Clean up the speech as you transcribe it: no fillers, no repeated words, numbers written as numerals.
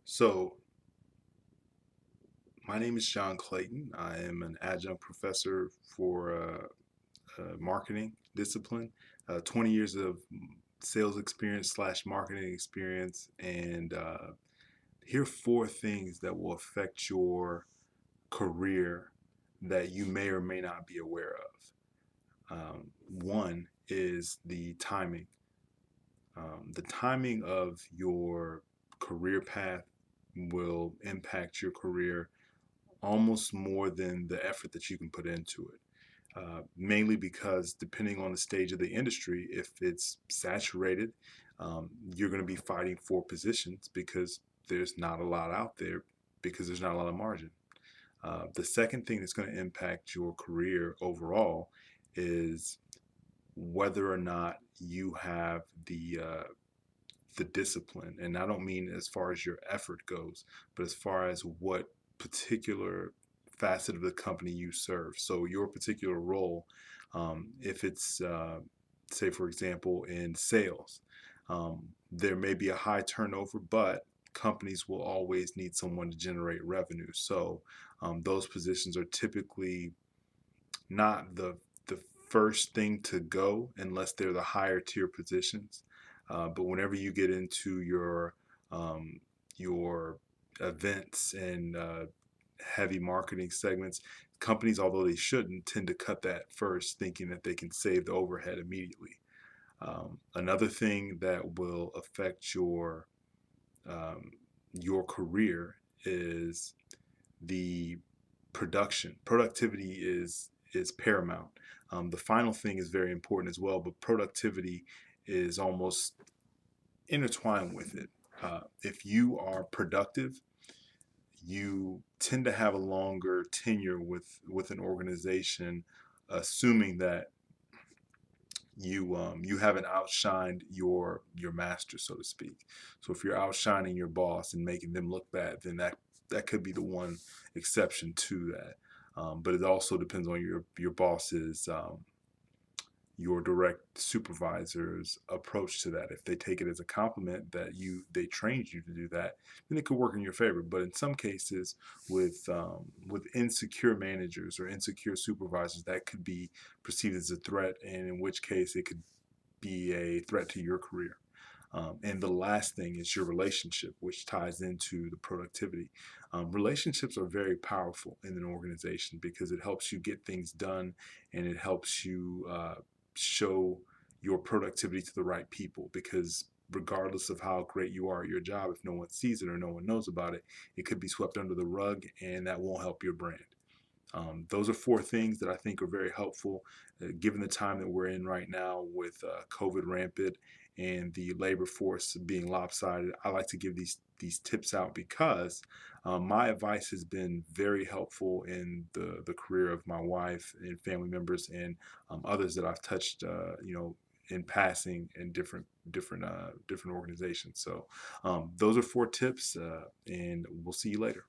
So, my name is John Clayton. I am an adjunct professor for marketing discipline, 20 years of sales experience slash marketing experience, and here are four things that will affect your career that you may or may not be aware of. One is the timing. The timing of your career path will impact your career almost more than the effort that you can put into it. Mainly because depending on the stage of the industry, if it's saturated, you're going to be fighting for positions because there's not a lot out there because there's not a lot of margin. The second thing that's going to impact your career overall is whether or not you have the discipline, and I don't mean as far as your effort goes, but as far as what particular facet of the company you serve. So your particular role, if it's say for example in sales, there may be a high turnover, but companies will always need someone to generate revenue. So those positions are typically not the first thing to go unless they're the higher tier positions. But whenever you get into your events and heavy marketing segments, companies, although they shouldn't, tend to cut that first, thinking that they can save the overhead immediately. Another thing that will affect um, your career is the production. Productivity is paramount. The final thing is very important as well, but productivity is almost intertwined with it. If you are productive, you tend to have a longer tenure with an organization, assuming that you haven't outshined your master, so to speak. So if you're outshining your boss and making them look bad, then that could be the one exception to that. But it also depends on your boss's your direct supervisor's approach to that. If they take it as a compliment that they trained you to do that, then it could work in your favor. But in some cases, with insecure managers or insecure supervisors, that could be perceived as a threat, and in which case it could be a threat to your career. And the last thing is your relationship, which ties into the productivity. Relationships are very powerful in an organization because it helps you get things done, and it helps you show your productivity to the right people. Because regardless of how great you are at your job, if no one sees it or no one knows about it, it could be swept under the rug, and that won't help your brand. Those are four things that I think are very helpful, given the time that we're in right now with COVID rampant and the labor force being lopsided. I like to give these tips out because my advice has been very helpful in the career of my wife and family members and others that I've touched, in passing in different organizations. So those are four tips, and we'll see you later.